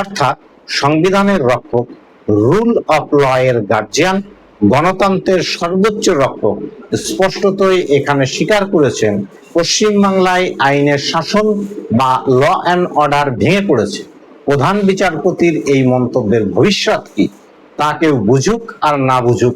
অর্থাৎ সংবিধানের রক্ষক, রুল অফ ল এর গার্জিয়ান, গণতন্ত্রের সর্বোচ্চ রক্ষক স্পষ্টতই এখানে স্বীকার করেছেন পশ্চিমবাংলায় আইনের শাসন বা ল অ্যান্ড অর্ডার ভেঙে পড়েছে। প্রধান বিচারপতির এই মন্তব্যের ভবিষ্যৎ কি তা কেউ বুঝুক আর না বুঝুক,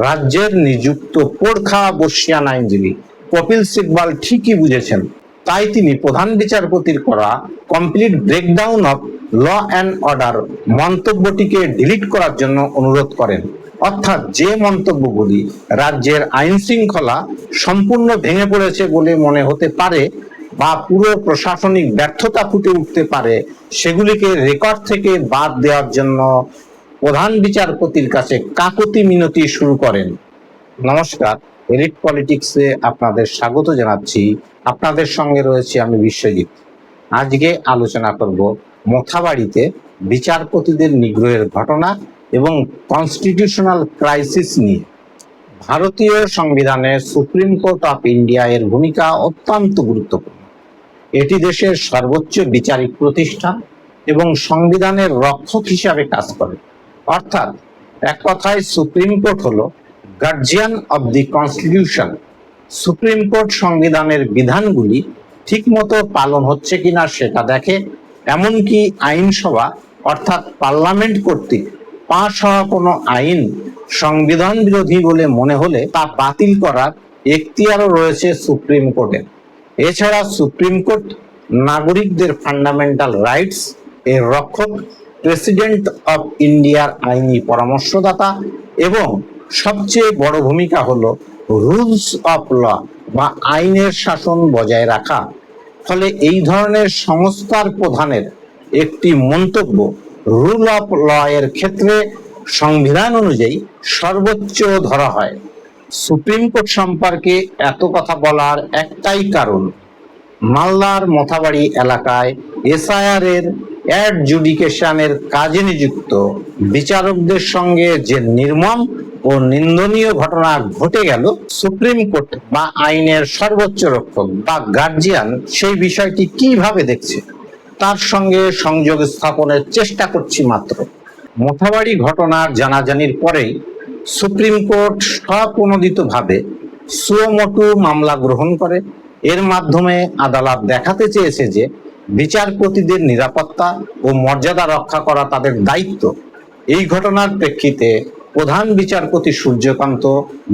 রাজ্যের নিযুক্ত পোড়খা বর্ষিয়ান আইনজীবী কপিল সিব্বল ঠিকই বুঝেছেন। তাই তিনি প্রধান বিচারপতির করা complete breakdown of law and order মন্তব্যটিকে ডিলিট করার জন্য অনুরোধ করেন। অর্থাৎ যে মন্তব্যগুলি রাজ্যের আইন শৃঙ্খলা সম্পূর্ণ ভেঙে পড়েছে বলে মনে হতে পারে বা পুরো প্রশাসনিক ব্যর্থতা ফুটে উঠতে পারে, সেগুলিকে রেকর্ড থেকে বাদ দেওয়ার জন্য প্রধান বিচারপতির কাছে কাকুতি মিনতি শুরু করেন। নমস্কার, এলিট পলিটিক্সে আপনাদের স্বাগত জানাচ্ছি। আপনাদের সঙ্গে রয়েছে আমি বিশ্বজিৎ। আজকে আলোচনা করব মোথাবাড়িতে বিচারপতিদের নিগ্রহের ঘটনা এবং কনস্টিটিউশনাল ক্রাইসিস নিয়ে। ভারতীয় সংবিধানে সুপ্রিম কোর্ট অফ ইন্ডিয়া এর ভূমিকা অত্যন্ত গুরুত্বপূর্ণ। এটি দেশের সর্বোচ্চ বিচারিক প্রতিষ্ঠান এবং সংবিধানের রক্ষক হিসাবে কাজ করে। অর্থাৎ এক কথায় সুপ্রিম কোর্ট হলো guardian of the constitution. Supreme court সংবিধানের বিধানগুলি ঠিকমতো পালন হচ্ছে কিনা সেটা দেখে, এমনকি আইনসভা অর্থাৎ পার্লামেন্ট কর্তৃক পাশ হওয়া কোনো আইন সংবিধান বিরোধী বলে মনে হলে তা বাতিল করার এখতিয়ারও রয়েছে সুপ্রিম কোর্টের। এছাড়া সুপ্রিম কোর্ট নাগরিকদের ফান্ডামেন্টাল রাইটস এর রক্ষক, প্রেসিডেন্ট অফ ইন্ডিয়ার আইনি পরামর্শদাতা এবং সবচেয়ে বড় ভূমিকা হলো রুলস অফ ল বা আইনের শাসন বজায় রাখা। ফলে এই ধরনের সংস্থার প্রধানের একটি মন্তব্য রুল অফ ল এর ক্ষেত্রে সংবিধান অনুযায়ী সর্বোচ্চ ধরা হয়। সুপ্রিম কোর্ট সম্পর্কে এত কথা বলার একটাই কারণ, মালদার মোথাবাড়ি এলাকায় এসআইআর এর অ্যাডজুডিকেশনের কাজে নিযুক্ত বিচারকদের সঙ্গে যে নির্মম ও নিন্দনীয় ঘটনা ঘটে গেল, সুপ্রিম কোর্ট বা আইনের সর্বোচ্চ রক্ষক বা গার্জিয়ান সেই বিষয়টি কিভাবে দেখছে তার সঙ্গে সংযোগ স্থাপনের চেষ্টা করছি মাত্র। মোথাবাড়ি ঘটনার জানাজানির পরেই সুপ্রিম কোর্ট স্বপ্রণোদিতভাবে সুও মোটো মামলা গ্রহণ করে। এর মাধ্যমে আদালত দেখাতে চেয়েছে যে বিচারপতিদের নিরাপত্তা ও মর্যাদা রক্ষা করা তাদের দায়িত্ব। এই ঘটনার প্রেক্ষিতে প্রধান বিচারপতি সূর্যকান্ত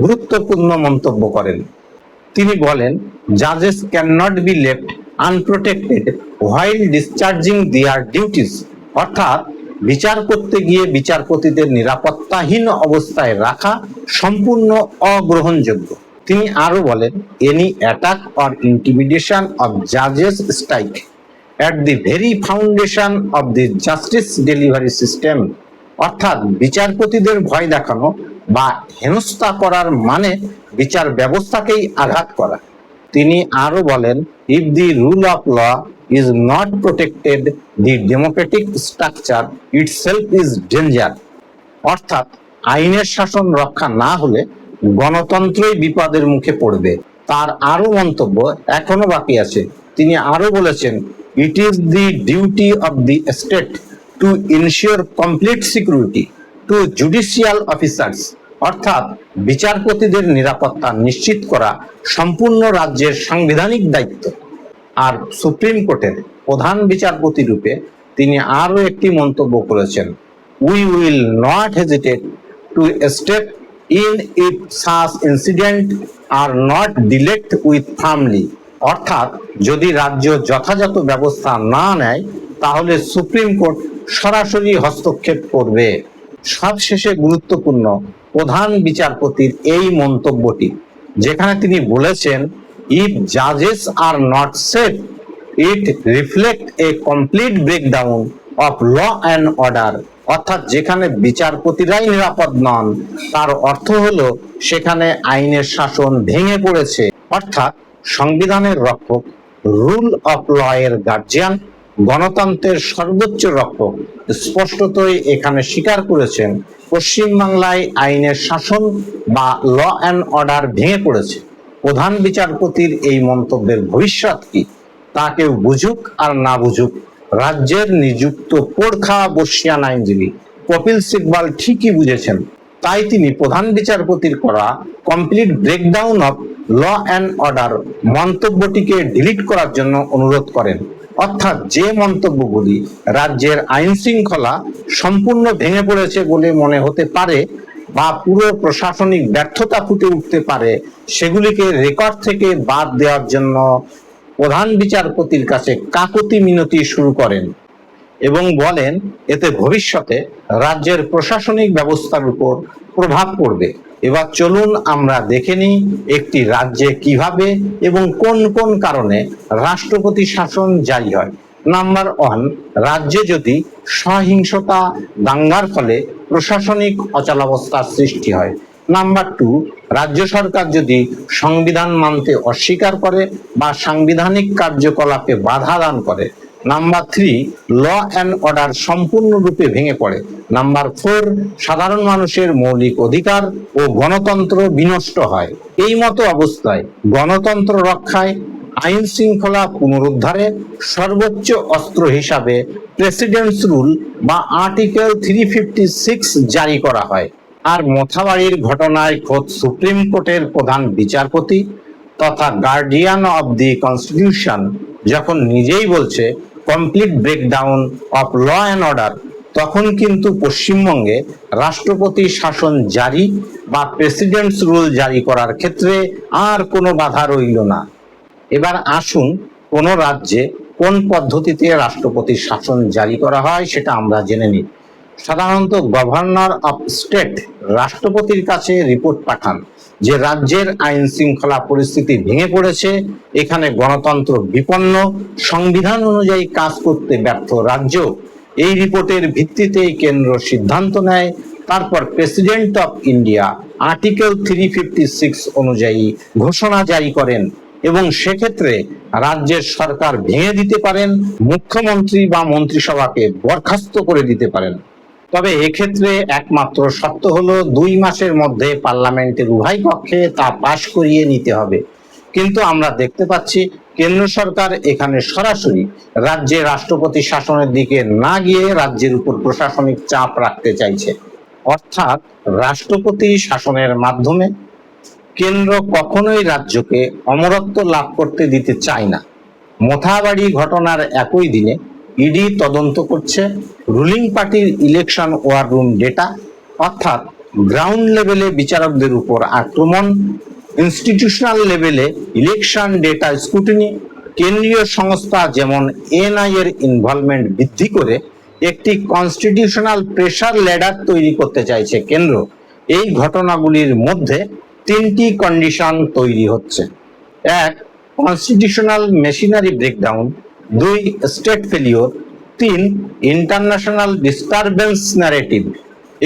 গুরুত্বপূর্ণ মন্তব্য করেন। তিনি বলেন, জাজেস can not be left unprotected while discharging their duties. অর্থাৎ বিচার করতে গিয়ে বিচারপতিদের নিরাপত্তাহীন অবস্থায় রাখা সম্পূর্ণ অগ্রহণযোগ্য। তিনি আরো বলেন, any attack or intimidation of জাজেস strike at the very foundation of the justice delivery system। অর্থাৎ বিচারপতিদের ভয় দেখানো বা হেনস্থা করার মানে বিচার ব্যবস্থাকেই আঘাত করা। তিনি আরো বলেন, if the rule of law is not protected, the democratic structure itself is danger। অর্থাৎ আইনের শাসন রক্ষা না হলে গণতন্ত্রই বিপদের মুখে পড়বে। তার আরো মন্তব্য এখনো বাকি আছে। তিনি আরো বলেছেন, it is the duty of the state to ensure complete security to judicial officers। অর্থাৎ বিচারপতিদের নিরাপত্তা নিশ্চিত করা সম্পূর্ণ রাজ্যের সাংবিধানিক দায়িত্ব। আর সুপ্রিম কোর্টের প্রধান বিচারপতি রূপে তিনি আরো একটি মন্তব্য করেছেন, we will not hesitate to step in if such incident are not dealt with firmly। অর্থাৎ যদি রাজ্য যথাযথ ব্যবস্থা না নেয় তাহলে সুপ্রিম কোর্ট সরাসরি হস্তক্ষেপ করবে। সবশেষে গুরুত্বপূর্ণ প্রধান বিচারপতির এই মন্তব্যটি, যেখানে তিনি বলেছেন, ইফ জাজেস are not safe it reflect a complete breakdown of law and order. অর্থাৎ যেখানে বিচারপতিরাই নিরাপদ নন তার অর্থ হলো সেখানে আইনের শাসন ভেঙে পড়েছে। অর্থাৎ সংবিধানের রক্ষক, রুল অফ ল এর গার্জিয়ান, গণতন্ত্রের সর্বোচ্চ রক্ষক স্পষ্টতই এখানে স্বীকার করেছেন পশ্চিমবাংলায় আইনের শাসন বা ল অ্যান্ড অর্ডার ভেঙে পড়েছে। প্রধান বিচারপতির এই মন্তব্যের ভবিষ্যৎ কি তা কেউ বুঝুক আর না বুঝুক, রাজ্যের নিযুক্ত পোড়খা বর্ষিয়ান আইনজীবী কপিল সিব্বল ঠিকই বুঝেছেন, তাই তিনি প্রধান বিচারপতির করা complete breakdown of law and order মন্তব্যটিকে ডিলিট করার জন্য অনুরোধ করেন। অর্থাৎ যে মন্তব্যগুলি রাজ্যের আইন শৃঙ্খলা সম্পূর্ণ ভেঙে পড়েছে বলে মনে হতে পারে বা পুরো প্রশাসনিক ব্যর্থতা ফুটে উঠতে পারে, সেগুলিকে রেকর্ড থেকে বাদ দেওয়ার জন্য প্রধান বিচারপতির কাছে কাকুতি মিনতি শুরু করেন এবং বলেন এতে ভবিষ্যতে রাজ্যের প্রশাসনিক ব্যবস্থার উপর প্রভাব পড়বে। এবার চলুন আমরা দেখে নিই একটি রাজ্যে কিভাবে এবং কোন কোন কারণে রাষ্ট্রপতি শাসন জারি হয়। নাম্বার 1, রাজ্যে যদি সহিংসতা দাঙ্গার ফলে প্রশাসনিক অচলাবস্থার সৃষ্টি হয়। নাম্বার 2, রাজ্য সরকার যদি সংবিধান মানতে অস্বীকার করে বা সাংবিধানিক কার্যকলাপে বাধা দান করে। নাম্বার 3, ল অ্যান্ড অর্ডার সম্পূর্ণরূপে ভেঙে পড়ে। নাম্বার 4, সাধারণ মানুষের মৌলিক অধিকার ও গণতন্ত্র বিনষ্ট হয়। এই মতো অবস্থায় গণতন্ত্র রক্ষায় আইন শৃঙ্খলা পুনরুদ্ধারে সর্বোচ্চ অস্ত্র হিসাবে প্রেসিডেন্টস রুল বা আর্টিকেল 356 জারি করা হয়। আর মোথাবাড়ির ঘটনায় খোদ সুপ্রিম কোর্টের প্রধান বিচারপতি তথা গার্ডিয়ান অব দি কনস্টিটিউশন যখন নিজেই বলছে complete breakdown of law and order, তখন কিন্তু পশ্চিমবঙ্গে রাষ্ট্রপতি শাসন জারি বা প্রেসিডেন্টস রুল জারি করার ক্ষেত্রে আর কোনো বাধা রইল না। এবার আসুন কোন রাজ্যে কোন পদ্ধতিতে রাষ্ট্রপতি শাসন জারি করা হয় সেটা আমরা জেনে নিই। সাধারণত গভর্নর অফ স্টেট রাষ্ট্রপতির কাছে রিপোর্ট পাঠান যে রাজ্যের আইন শৃঙ্খলা পরিস্থিতি ভেঙে পড়েছে, এখানে গণতন্ত্র বিপন্ন, সংবিধান অনুযায়ী কাজ করতে ব্যর্থ রাজ্য। এই রিপোর্টের ভিত্তিতেই কেন্দ্র সিদ্ধান্ত নেয়। তারপর প্রেসিডেন্ট অফ ইন্ডিয়া আর্টিকেল 356 অনুযায়ী ঘোষণা জারি করেন এবং সেক্ষেত্রে রাজ্যের সরকার ভেঙে দিতে পারেন, মুখ্যমন্ত্রী বা মন্ত্রিসভাকে বরখাস্ত করে দিতে পারেন। তবে এক্ষেত্রে একমাত্র শর্ত হলো 2 মাসের মধ্যে পার্লামেন্টের উভয় কক্ষে তা পাশ করিয়ে নিতে হবে। কিন্তু আমরা দেখতে পাচ্ছি কেন্দ্র সরকার এখানে সরাসরি রাজ্যের রাষ্ট্রপতি শাসনের দিকে না গিয়ে রাজ্যের উপর প্রশাসনিক চাপ রাখতে চাইছে। অর্থাৎ রাষ্ট্রপতি শাসনের মাধ্যমে কেন্দ্র কখনোই রাজ্যকে অমরত্ব লাভ করতে দিতে চায় না। মোথাবাড়ি ঘটনার একই দিনে ইডি তদন্ত করছে রুলিং পার্টির ইলেকশন ওয়ার রুম ডেটা, অর্থাৎ গ্রাউন্ড লেভেলে বিচারকদের উপর আক্রমণ, ইনস্টিটিউশনাল লেভেলে ইলেকশন ডেটা স্ক্রুটিনি, কেন্দ্রীয় সংস্থা যেমন এনআই এর ইনভলভমেন্ট বৃদ্ধি করে একটি কনস্টিটিউশনাল প্রেসার ল্যাডার তৈরি করতে চাইছে কেন্দ্র। এই ঘটনাগুলির মধ্যে 3টি কন্ডিশন তৈরি হচ্ছে। 1, constitutional machinery breakdown, 2, state failure, 3, international disturbance narrative.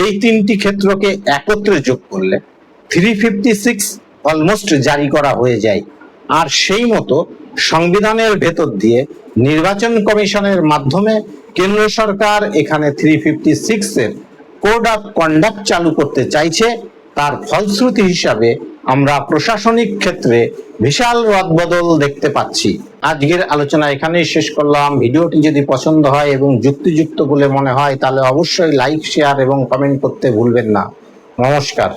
এই 3টি ক্ষেত্রকে একত্রে যোগ করলে 356 অলমোস্ট জারি করা হয়ে যায়। আর সেই মতো সংবিধানের ভেতর দিয়ে নির্বাচন কমিশনের মাধ্যমে কেন্দ্র সরকার এখানে 356 এর কোড অফ কন্ডাক্ট চালু করতে চাইছে। তার ফলশ্রুতি হিসাবে আমরা প্রশাসনিক ক্ষেত্রে বিশাল রদবদল দেখতে পাচ্ছি। আজকের আলোচনা এখানেই শেষ করলাম। ভিডিওটি যদি পছন্দ হয় এবং যুক্তিযুক্ত বলে মনে হয় তাহলে অবশ্যই লাইক, শেয়ার এবং কমেন্ট করতে ভুলবেন না। নমস্কার।